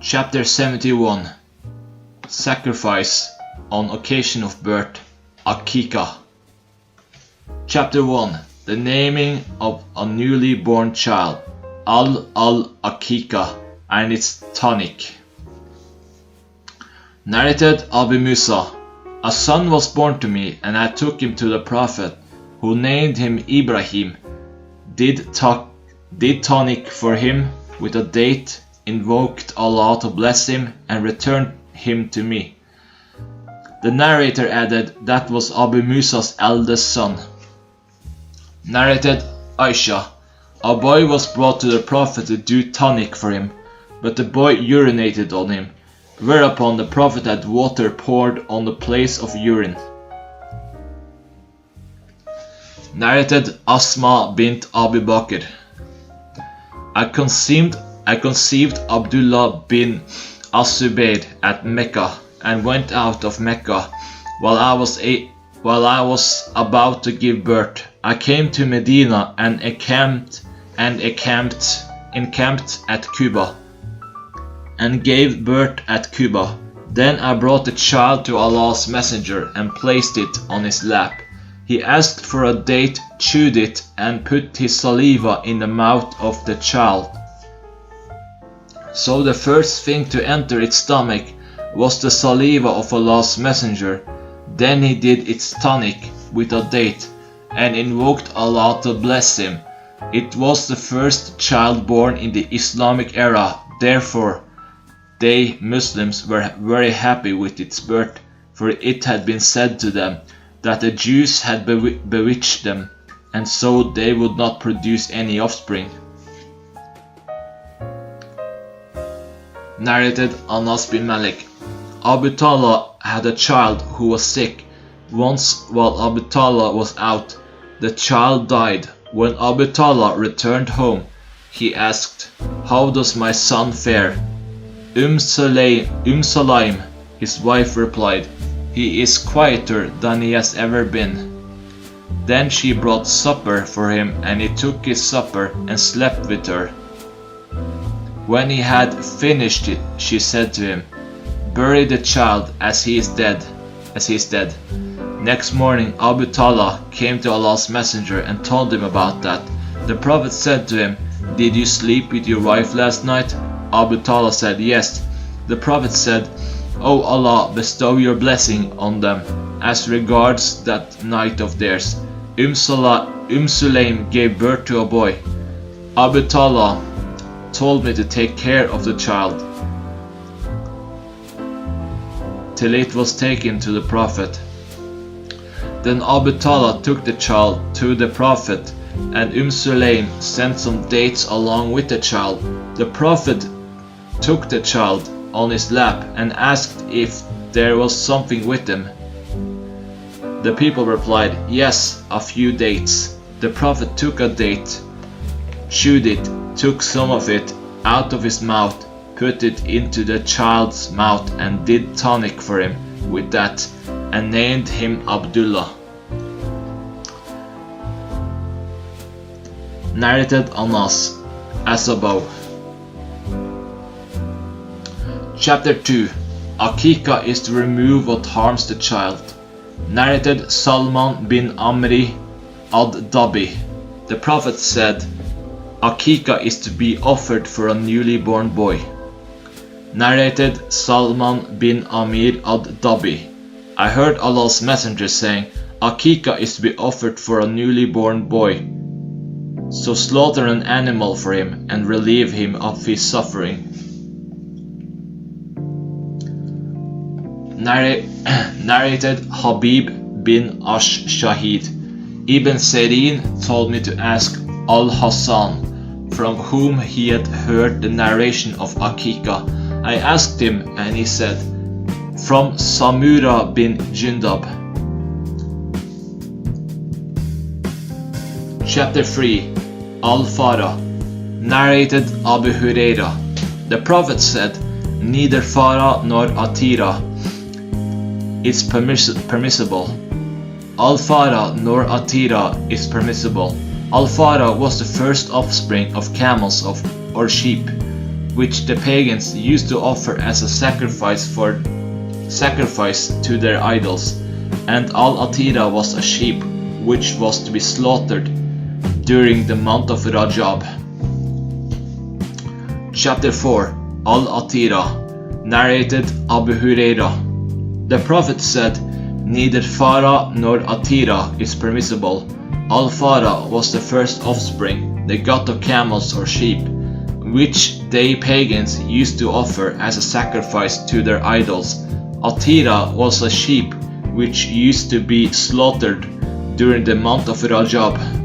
Chapter 71. Sacrifice on occasion of birth, Aqiqa. Chapter 1. The naming of a newly born child, Al-Aqiqa, and its tonic. Narrated Abu Musa. A son was born to me, and I took him to the Prophet, who named him Ibrahim, did tonic for him with a date, invoked Allah to bless him, and returned him to me. The narrator added, that was Abu Musa's eldest son. Narrated Aisha. A boy was brought to the Prophet to do tonic for him, but the boy urinated on him, whereupon the Prophet had water poured on the place of urine. Narrated Asma bint Abu Bakr. I conceived Abdullah bin As-Zubayr at Mecca, and went out of Mecca while I was about to give birth. I came to Medina and encamped at Kuba, and gave birth at Kuba. Then I brought the child to Allah's Messenger and placed it on his lap. He asked for a date, chewed it, and put his saliva in the mouth of the child. So the first thing to enter its stomach was the saliva of Allah's Messenger. Then he did its tonic with a date, and invoked Allah to bless him. It was the first child born in the Islamic era, therefore they Muslims were very happy with its birth, for it had been said to them that the Jews had bewitched them, and so they would not produce any offspring. Narrated Anas bin Malik. Abu Talha had a child who was sick. Once while Abu Talha was out, the child died. When Abu Talha returned home, he asked, "How does my son fare?" Sulaim, his wife, replied, "He is quieter than he has ever been." Then she brought supper for him, and he took his supper and slept with her. When he had finished it, she said to him, "Bury the child as he is dead." Next morning Abu Talha came to Allah's Messenger and told him about that. The Prophet said to him, "Did you sleep with your wife last night?" Abu Talha said, "Yes." The Prophet said, "O Allah, bestow your blessing on them as regards that night of theirs." Sulaim gave birth to a boy. Abu Talha told me to take care of the child till it was taken to the Prophet. Then Abu Talha took the child to the Prophet, and Sulaim sent some dates along with the child. The Prophet took the child on his lap and asked if there was something with him. The people replied, "Yes, a few dates." The Prophet took a date, chewed it, took some of it out of his mouth, put it into the child's mouth, and did tonic for him with that, and named him Abdullah. Narrated Anas, as above. Chapter 2. Aqiqa is to remove what harms the child. Narrated Salman bin Amri ad-Dabi. The Prophet said, Aqiqa is to be offered for a newly born boy. Narrated Salman bin Amir ad-Dabi. I heard Allah's Messenger saying, Aqiqa is to be offered for a newly born boy. So slaughter an animal for him and relieve him of his suffering. Narrated Habib bin Ash-Shahid. Ibn Sirin told me to ask Al-Hassan, from whom he had heard the narration of Aqiqa. I asked him, and he said, from Samura bin Jundab. Chapter 3. Al-Farah. Narrated Abu Huraira. The Prophet said, neither Farah nor Atira is permissible. Al-Farah nor Atira is permissible. Al-Farah was the first offspring of camels or sheep. which the pagans used to offer as a sacrifice to their idols, and Al-Atira was a sheep which was to be slaughtered during the month of Rajab. Chapter 4. Al-Atira. Narrated Abu Huraira. The Prophet said, "Neither Farah nor Atira is permissible. Al-Farah was the first offspring, the god of camels or sheep, which they pagans used to offer as a sacrifice to their idols. Atira was a sheep which used to be slaughtered during the month of Rajab."